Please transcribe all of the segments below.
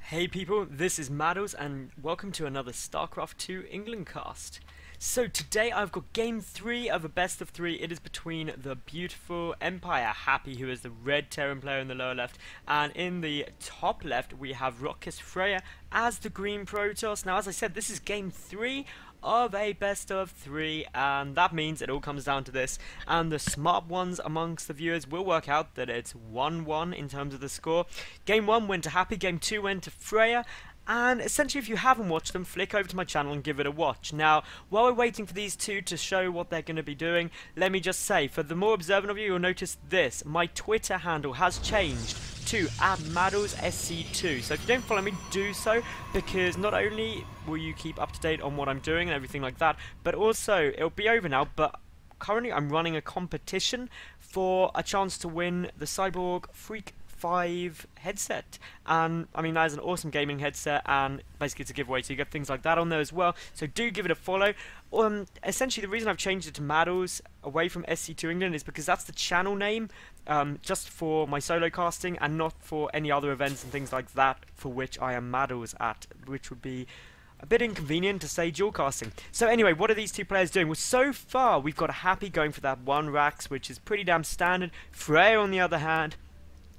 Hey people, this is Maddles and welcome to another StarCraft 2 England cast. So today I've got game 3 of a best of 3. It is between the beautiful EmpireHappy, who is the red Terran player in the lower left, and in the top left we have roxkisFRAER as the green Protoss. Now as I said, this is game 3 of a best of 3, and that means it all comes down to this, and the smart ones amongst the viewers will work out that it's 1-1 in terms of the score. Game 1 went to Happy, game 2 went to FRAER, and essentially if you haven't watched them, flick over to my channel and give it a watch. Now, while we're waiting for these two to show what they're going to be doing, let me just say, for the more observant of you, you'll notice this. My Twitter handle has changed to @MaddlesSC2. So if you don't follow me, do so, because not only will you keep up to date on what I'm doing and everything like that, but also, it'll be over now, but currently I'm running a competition for a chance to win the Cyborg Freak 5 headset, and I mean that is an awesome gaming headset, and basically it's a giveaway, so you get things like that on there as well, so do give it a follow. Essentially the reason I've changed it to Maddles away from SC2 England is because that's the channel name, just for my solo casting and not for any other events and things like that for which I am Maddles at, which would be a bit inconvenient to say dual casting. So anyway, what are these two players doing? Well, so far we've got a Happy going for that one Rax, which is pretty damn standard. FRAER on the other hand,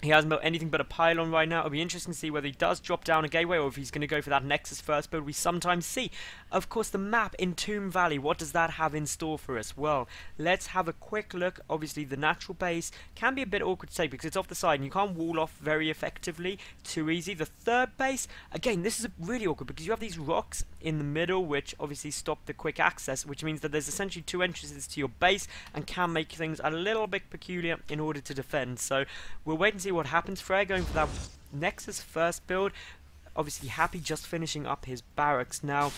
he hasn't built anything but a pylon right now. It'll be interesting to see whether he does drop down a gateway or if he's going to go for that Nexus first build we sometimes see. Of course, the map in Tomb Valley, what does that have in store for us? Well, let's have a quick look. Obviously, the natural base can be a bit awkward to take because it's off the side and you can't wall off very effectively, too easy. The third base, again, this is really awkward because you have these rocks in the middle which obviously stop the quick access, which means that there's essentially two entrances to your base and can make things a little bit peculiar in order to defend. So we'll wait and see what happens. FRAER going for that Nexus first build. Obviously Happy just finishing up his barracks. Now,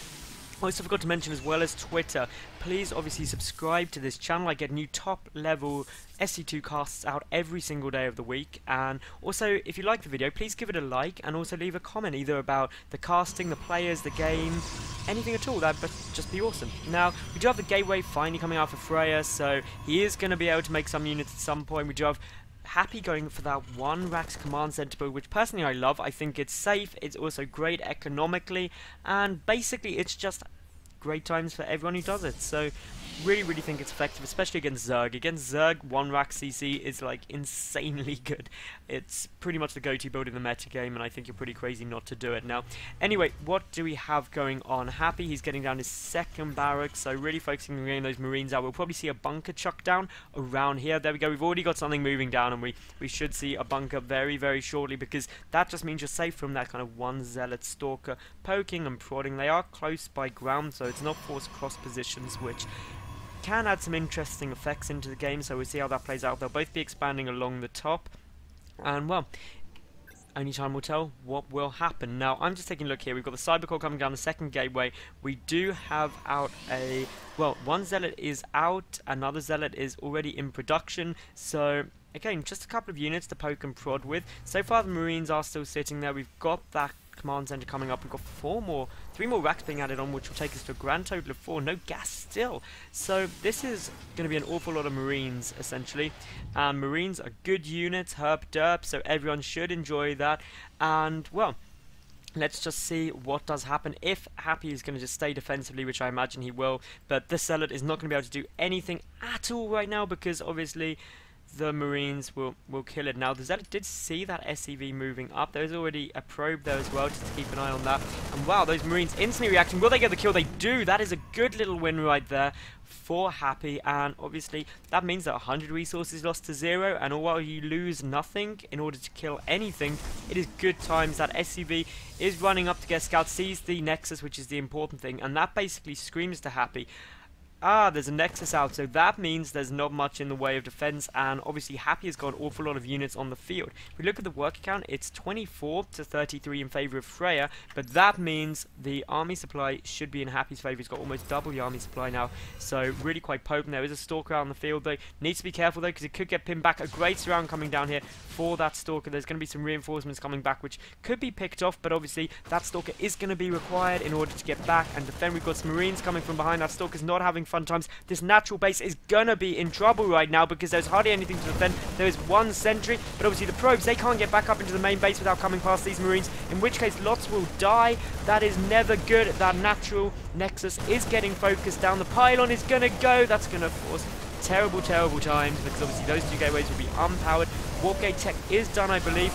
I also forgot to mention, as well as Twitter, please obviously subscribe to this channel. I get new top level SC2 casts out every single day of the week, and also if you like the video, please give it a like and also leave a comment either about the casting, the players, the game, anything at all. That'd just be awesome. Now, we do have the gateway finally coming out for FRAER, so he is going to be able to make some units at some point. We do have Happy going for that one Rax command center build, which personally I love. I think it's safe, it's also great economically, and basically it's just great times for everyone who does it. So really think it's effective, especially against Zerg. Against Zerg, one Rax CC is like insanely good. It's pretty much the go-to build in the meta game, and I think you're pretty crazy not to do it. Now, anyway, what do we have going on? Happy, he's getting down his second barracks, so really focusing on getting those Marines out. We'll probably see a bunker chuck down around here. There we go, we've already got something moving down, and we should see a bunker very shortly, because that just means you're safe from that kind of one Zealot Stalker poking and prodding. They are close by ground, so it's not forced cross positions, which can add some interesting effects into the game, so we'll see how that plays out. They'll both be expanding along the top, and well, only time will tell what will happen. Now, I'm just taking a look here. We've got the Cybercore coming down the second gateway. We do have out a, well, one Zealot is out, another Zealot is already in production, so again, just a couple of units to poke and prod with. So far the Marines are still sitting there. We've got that command center coming up. We've got three more racks being added on, which will take us to a grand total of 4. No gas still. So this is going to be an awful lot of Marines, essentially. And Marines are good units, herp derp, so everyone should enjoy that. And, well, let's just see what does happen. If Happy is going to just stay defensively, which I imagine he will, but this Zealot is not going to be able to do anything at all right now, because obviously the Marines will kill it. Now, the Zealot did see that SCV moving up. There's already a probe there as well, just to keep an eye on that. And wow, those Marines instantly reacting. Will they get the kill? They do. That is a good little win right there for Happy, and obviously that means that 100 resources lost to 0, and while you lose nothing in order to kill anything, it is good times. That SCV is running up to get scout, sees the Nexus, which is the important thing, and that basically screams to Happy, there's a Nexus out, so that means there's not much in the way of defense, and obviously Happy has got an awful lot of units on the field. If we look at the worker count, it's 24 to 33 in favor of FRAER, but that means the army supply should be in Happy's favor. He's got almost double the army supply now, so really quite potent. There is a Stalker out on the field though. Needs to be careful though, because it could get pinned back. A great surround coming down here for that Stalker. There's going to be some reinforcements coming back, which could be picked off, but obviously that Stalker is going to be required in order to get back and defend. We've got some Marines coming from behind. That Stalker's not having fun times. This natural base is gonna be in trouble right now because there's hardly anything to defend. There is one sentry, but obviously the probes, they can't get back up into the main base without coming past these marines, in which case lots will die. That is never good. That natural nexus is getting focused down. The pylon is gonna go. That's gonna force terrible times because obviously those two gateways will be unpowered. Warp gate tech is done, I believe.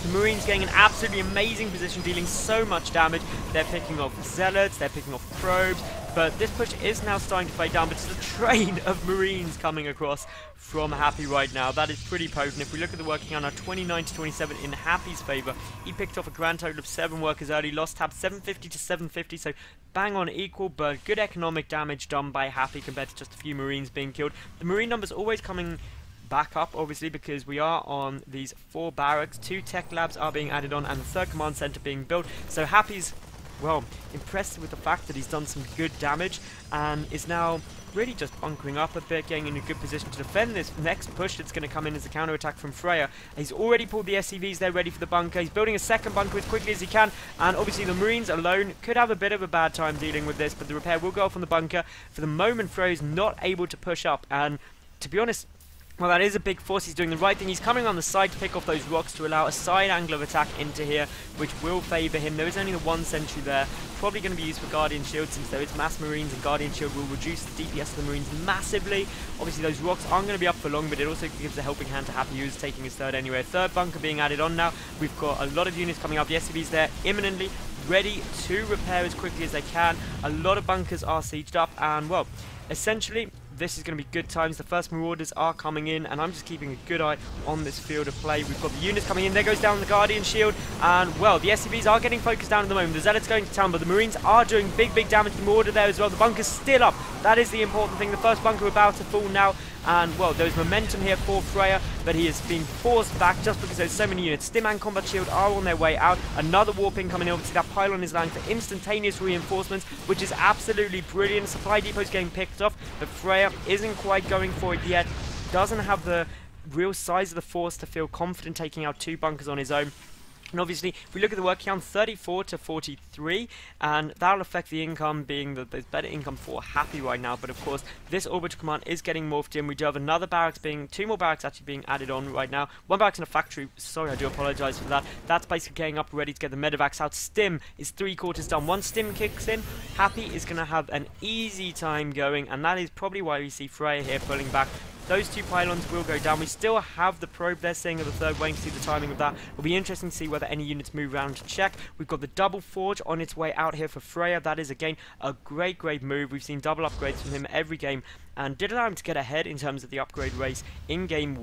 The Marines getting an absolutely amazing position, dealing so much damage. They're picking off zealots, they're picking off probes, but this push is now starting to fade down. But it's a train of Marines coming across from Happy right now. That is pretty potent. If we look at the working count now, 29 to 27 in Happy's favour. He picked off a grand total of 7 workers early, lost tab 750 to 750, so bang on equal, but good economic damage done by Happy compared to just a few Marines being killed. The Marine numbers always coming back up, obviously, because we are on these 4 barracks, 2 tech labs are being added on, and the 3rd command center being built. So Happy's, well, impressed with the fact that he's done some good damage and is now really just bunkering up a bit, getting in a good position to defend this next push that's going to come in as a counter-attack from FRAER. He's already pulled the SCVs there ready for the bunker. He's building a second bunker as quickly as he can, and obviously the Marines alone could have a bit of a bad time dealing with this, but the repair will go off on the bunker. For the moment, FRAER is not able to push up, and to be honest, well, that is a big force. He's doing the right thing. He's coming on the side to pick off those rocks to allow a side angle of attack into here, which will favour him. There is only the 1 sentry there. Probably going to be used for Guardian Shield, since there is mass Marines, and Guardian Shield will reduce the DPS of the Marines massively. Obviously, those rocks aren't going to be up for long, but it also gives a helping hand to Happy, who's taking his 3rd anyway. 3rd bunker being added on now. We've got a lot of units coming up. The SCVs there imminently ready to repair as quickly as they can. A lot of bunkers are sieged up, and, well, essentially, this is going to be good times. The first Marauders are coming in, and I'm just keeping a good eye on this field of play. We've got the units coming in. There goes down the Guardian Shield, and, well, the SCVs are getting focused down at the moment. The Zealots going to town, but the Marines are doing big damage to the Marauder there as well. The bunker's still up. That is the important thing. The first bunker about to fall now, and, well, there's momentum here for FRAER, but he is being forced back just because there's so many units. Stim and Combat Shield are on their way out. Another warping coming in. Obviously, that pylon is allowing for instantaneous reinforcements, which is absolutely brilliant. Supply depot's getting picked off, but FRAER isn't quite going for it yet. Doesn't have the real size of the force to feel confident taking out 2 bunkers on his own. And obviously, if we look at the work count, 34 to 43, and that'll affect the income, being that there's better income for Happy right now. But of course, this orbital command is getting morphed in. We do have another barracks being, 2 more barracks actually being added on right now. 1 barracks in a factory. Sorry, I do apologise for that. That's basically getting up, ready to get the medevacs out. Stim is 3/4 done. Once Stim kicks in, Happy is going to have an easy time going, and that is probably why we see FRAER here pulling back. Those 2 pylons will go down. We still have the probe there, saying of the 3rd, waiting to see the timing of that. It'll be interesting to see whether any units move around to check. We've got the double forge on its way out here for FRAER. That is, again, a great move. We've seen double upgrades from him every game, and did allow him to get ahead in terms of the upgrade race in game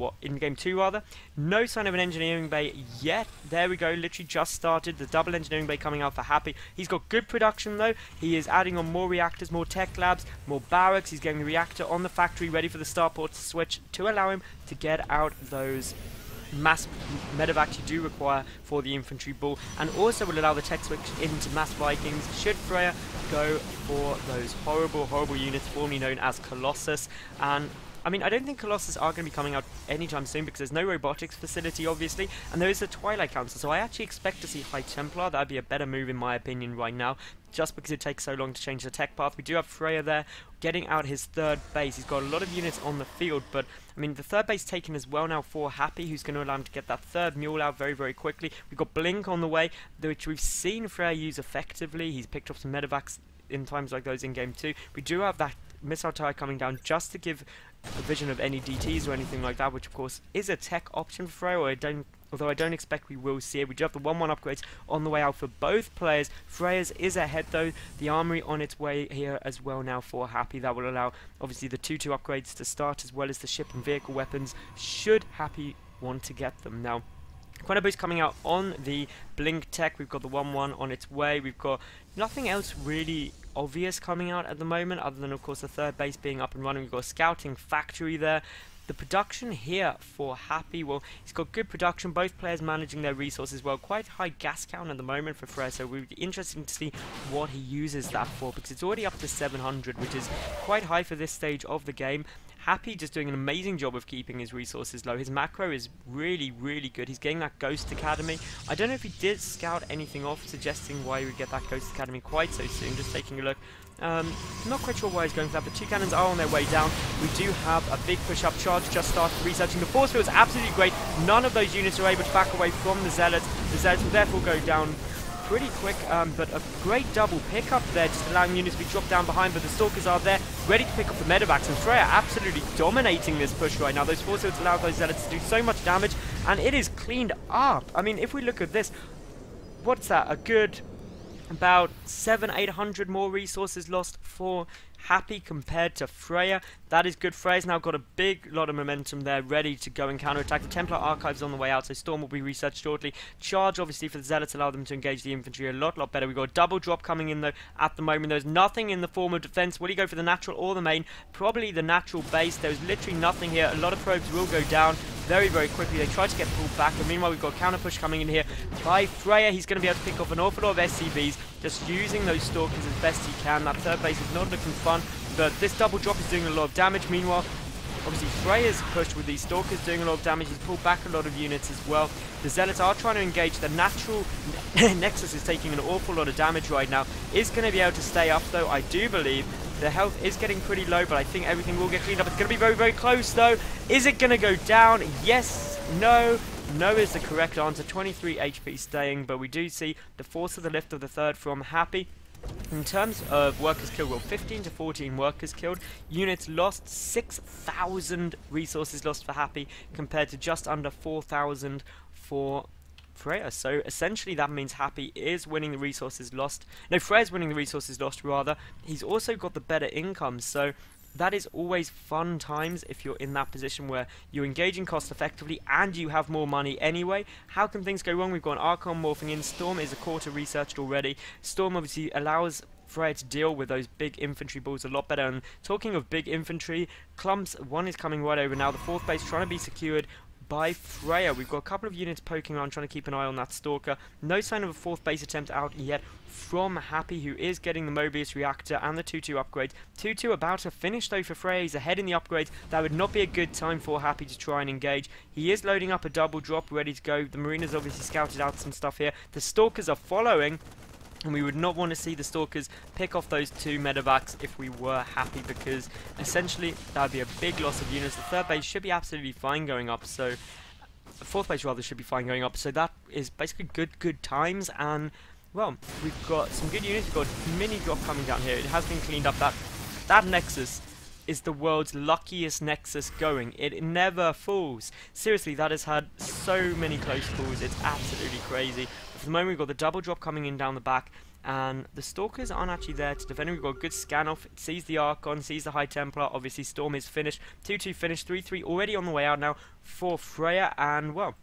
2 rather. No sign of an engineering bay yet. There we go, literally just started. The double engineering bay coming out for Happy. He's got good production though. He is adding on more reactors, more tech labs, more barracks. He's getting the reactor on the factory ready for the starport to switch to allow him to get out those mass medevacs you do require for the infantry ball, and also will allow the tech switch into mass Vikings should FRAER go for those horrible units formerly known as Colossus. And I mean, I don't think Colossus are going to be coming out anytime soon because there's no robotics facility, obviously, and there is a Twilight Council, so I actually expect to see High Templar. That would be a better move in my opinion right now, just because it takes so long to change the tech path. We do have FRAER there, getting out his 3rd base. He's got a lot of units on the field, but, I mean, the 3rd base taken as well now for Happy, who's going to allow him to get that 3rd mule out very quickly. We've got Blink on the way, which we've seen FRAER use effectively. He's picked up some medevacs in times like those in game 2. We do have that missile tower coming down just to give a vision of any DTs or anything like that, which of course is a tech option for FRAER, although I don't expect we will see it. We do have the 1-1 upgrades on the way out for both players. FRAER's is ahead though. The armory on its way here as well now for Happy. That will allow obviously the 2-2 upgrades to start, as well as the ship and vehicle weapons should Happy want to get them. Now, quite a boost coming out on the Blink tech. We've got the 1-1 on its way. We've got nothing else really obvious coming out at the moment, other than of course the 3rd base being up and running. We've got a scouting factory there. The production here for Happy, well, he's got good production, both players managing their resources well. Quite high gas count at the moment for FRAER, so it would be interesting to see what he uses that for, because it's already up to 700, which is quite high for this stage of the game. Happy just doing an amazing job of keeping his resources low. His macro is really, really good. He's getting that Ghost Academy. I don't know if he did scout anything off, suggesting why he would get that Ghost Academy quite so soon. Just taking a look. Not quite sure why he's going for that, but 2 cannons are on their way down. We do have a big push-up charge. Just started researching. The force field is absolutely great. None of those units are able to back away from the Zealots. The Zealots will therefore go down pretty quick, but a great double pickup there, just allowing units to be dropped down behind, but the Stalkers are there, ready to pick up the medevacs, and FRAER absolutely dominating this push right now. Those force fields allow those Zealots to do so much damage, and it is cleaned up. I mean, if we look at this, what's that, a good about 700-800 more resources lost for Happy compared to FRAER. That is good. FRAER's now got a big lot of momentum there, ready to go and counterattack. The Templar Archives on the way out, so Storm will be researched shortly. Charge, obviously, for the Zealots, allow them to engage the infantry a lot better. We've got a double drop coming in, though, at the moment. There's nothing in the form of defense. Will he go for the natural or the main? Probably the natural base. There's literally nothing here. A lot of probes will go down very, very quickly. They try to get pulled back, and meanwhile, we've got a counter push coming in here by FRAER. He's going to be able to pick off an awful lot of SCVs, just using those Stalkers as best he can. That third base is not looking fun, but this double drop is doing a lot of damage. Meanwhile, obviously FRAER's pushed with these Stalkers, doing a lot of damage. He's pulled back a lot of units as well. The Zealots are trying to engage. The natural Nexus is taking an awful lot of damage right now. Is going to be able to stay up, though, I do believe. The health is getting pretty low, but I think everything will get cleaned up. It's going to be very, very close, though. Is it going to go down? Yes. No. No is the correct answer. 23 HP staying, but we do see the force of the lift of the third from Happy. In terms of workers killed, well, 15 to 14 workers killed. Units lost, 6,000 resources lost for Happy, compared to just under 4,000 for FRAER. So essentially that means Happy is winning the resources lost. No, FRAER's winning the resources lost, rather. He's also got the better income, so that is always fun times if you're in that position where you're engaging cost effectively and you have more money anyway. How can things go wrong? We've got an Archon morphing in. Storm is a quarter researched already. Storm obviously allows FRAER to deal with those big infantry balls a lot better. And talking of big infantry, clumps, one is coming right over now. The fourth base trying to be secured by FRAER. We've got a couple of units poking around, trying to keep an eye on that Stalker. No sign of a fourth base attempt out yet from Happy, who is getting the Mobius reactor and the 2-2 upgrades. 2-2 about to finish, though, for FRAER. He's ahead in the upgrades. That would not be a good time for Happy to try and engage. He is loading up a double drop, ready to go. The Marina's obviously scouted out some stuff here. The Stalkers are following, and we would not want to see the Stalkers pick off those 2 medevacs if we were Happy, because essentially that would be a big loss of units. The third base should be absolutely fine going up, so the fourth base rather should be fine going up, so that is basically good times. And well, we've got some good units. We've got mini drop coming down here. It has been cleaned up. That Nexus is the world's luckiest Nexus going. It never falls. Seriously, that has had so many close calls. It's absolutely crazy. But for the moment, we've got the double drop coming in down the back, and the Stalkers aren't actually there to defend. We've got a good scan off. It sees the Archon, sees the High Templar. Obviously, Storm is finished. 2-2 finished. 3-3 already on the way out now for FRAER. And well,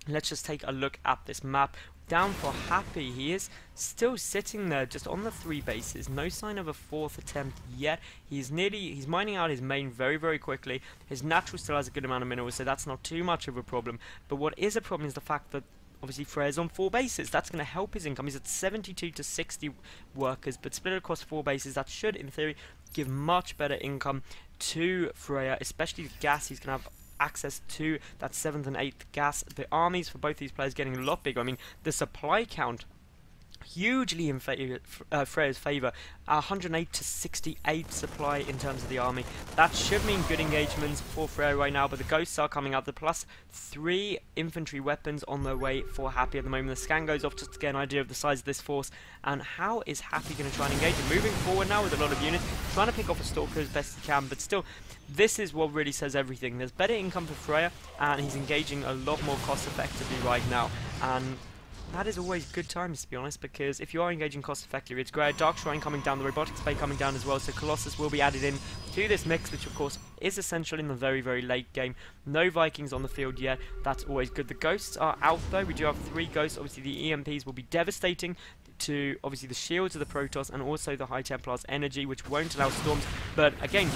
let's just take a look at this map. Down for Happy, he is still sitting there just on the 3 bases. No sign of a fourth attempt yet. He's mining out his main very, very quickly. His natural still has a good amount of minerals, so that's not too much of a problem. But what is a problem is the fact that obviously FRAER's on 4 bases. That's going to help his income. He's at 72 to 60 workers, but split across 4 bases, that should, in theory, give much better income to FRAER, especially with gas. He's going to have access to that 7th and 8th gas. The armies for both these players getting a lot bigger. I mean, the supply count hugely in FRAER's favour. 108 to 68 supply in terms of the army. That should mean good engagements for FRAER right now, but the ghosts are coming out. The +3 infantry weapons on their way for Happy at the moment. The scan goes off just to get an idea of the size of this force, and how is Happy going to try and engage it? Moving forward now with a lot of units, trying to pick off a Stalker as best he can, but still, this is what really says everything. There's better income for FRAER, and he's engaging a lot more cost effectively right now, and that is always good times, to be honest, because if you are engaging cost effectively, it's great. Dark Shrine coming down, the Robotics Bay coming down as well, so Colossus will be added in to this mix, which of course is essential in the very, very late game. No Vikings on the field yet, that's always good. The Ghosts are out though, we do have 3 Ghosts. Obviously the EMPs will be devastating to obviously the shields of the Protoss and also the High Templar's energy, which won't allow storms, but again,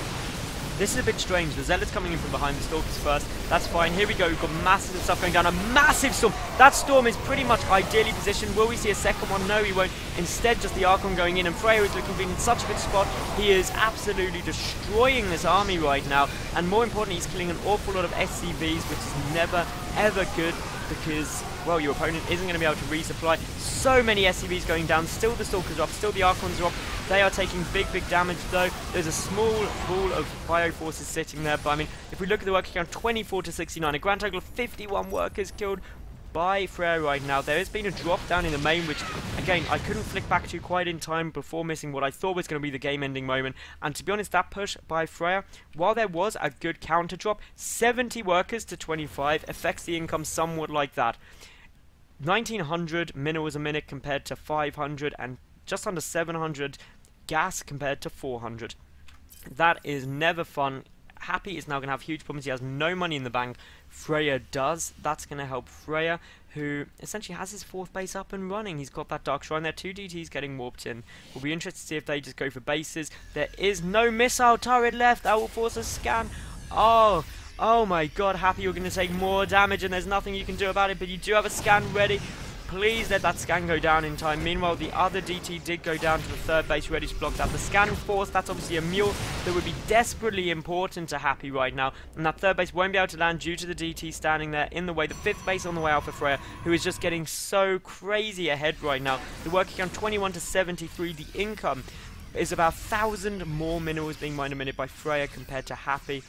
This is a bit strange. The Zealot's coming in from behind, the Stalkers first. That's fine. Here we go. We've got massive stuff going down. A massive storm. That storm is pretty much ideally positioned. Will we see a second one? No, we won't. Instead, just the Archon going in. And FRAER is looking to be in such a good spot. He is absolutely destroying this army right now. And more importantly, he's killing an awful lot of SCVs, which is never, ever good. Because, well, your opponent isn't going to be able to resupply. So many SCVs going down. Still the Stalkers are up. Still the Archons are up. They are taking big, big damage, though. There's a small pool of bio forces sitting there. But, I mean, if we look at the worker count, 24 to 69. A grand total of 51 workers killed by FRAER right now. There has been a drop down in the main, which, again, I couldn't flick back to quite in time before missing what I thought was going to be the game-ending moment. And to be honest, that push by FRAER, while there was a good counter drop, 70 workers to 25 affects the income somewhat like that. 1900 minerals a minute compared to 500, and just under 700 gas compared to 400. That is never fun. Happy is now going to have huge problems. He has no money in the bank. FRAER does. That's going to help FRAER, who essentially has his 4th base up and running. He's got that Dark Shrine there. 2 DTs getting warped in. We'll be interested to see if they just go for bases. There is no missile turret left. That will force a scan. Oh my god, Happy, you're going to take more damage and there's nothing you can do about it, but you do have a scan ready. Please let that scan go down in time. Meanwhile, the other DT did go down to the 3rd base, ready to block that. The scan force, that's obviously a mule that would be desperately important to Happy right now. And that 3rd base won't be able to land due to the DT standing there in the way. The 5th base on the way out for FRAER, who is just getting so crazy ahead right now. The working count 21 to 73. The income is about 1,000 more minerals being mined a minute by FRAER compared to Happy.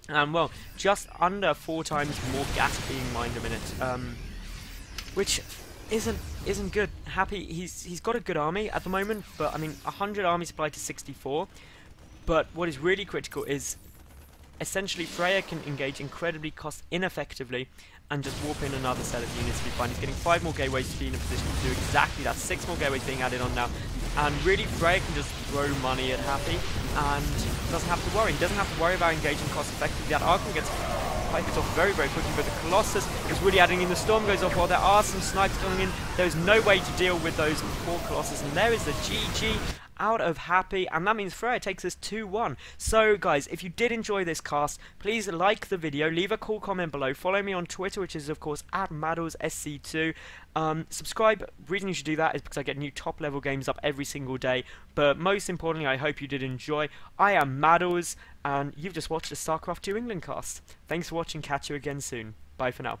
And, well, just under 4 times more gas being mined a minute. Which isn't good. Happy, he's got a good army at the moment, but I mean 100 army supply to 64. But what is really critical is essentially FRAER can engage incredibly cost ineffectively and just warp in another set of units to be fine. He's getting 5 more gateways to be in a position to do exactly that. 6 more gateways being added on now. And really FRAER can just throw money at Happy and doesn't have to worry. He doesn't have to worry about engaging cost effectively. That Archon gets piped off very, very quickly, but the Colossus is really adding in. The storm goes off while there are some snipes coming in. There's no way to deal with those poor Colossus, and there is the GG out of Happy, and that means FRAER takes us 2-1. So guys, if you did enjoy this cast, please like the video, leave a cool comment below, follow me on Twitter, which is of course at MaddlesSC2. Subscribe. Reason you should do that is because I get new top level games up every single day, but most importantly I hope you did enjoy. I am Maddles, and you've just watched the StarCraft 2 England cast. Thanks for watching, catch you again soon. Bye for now.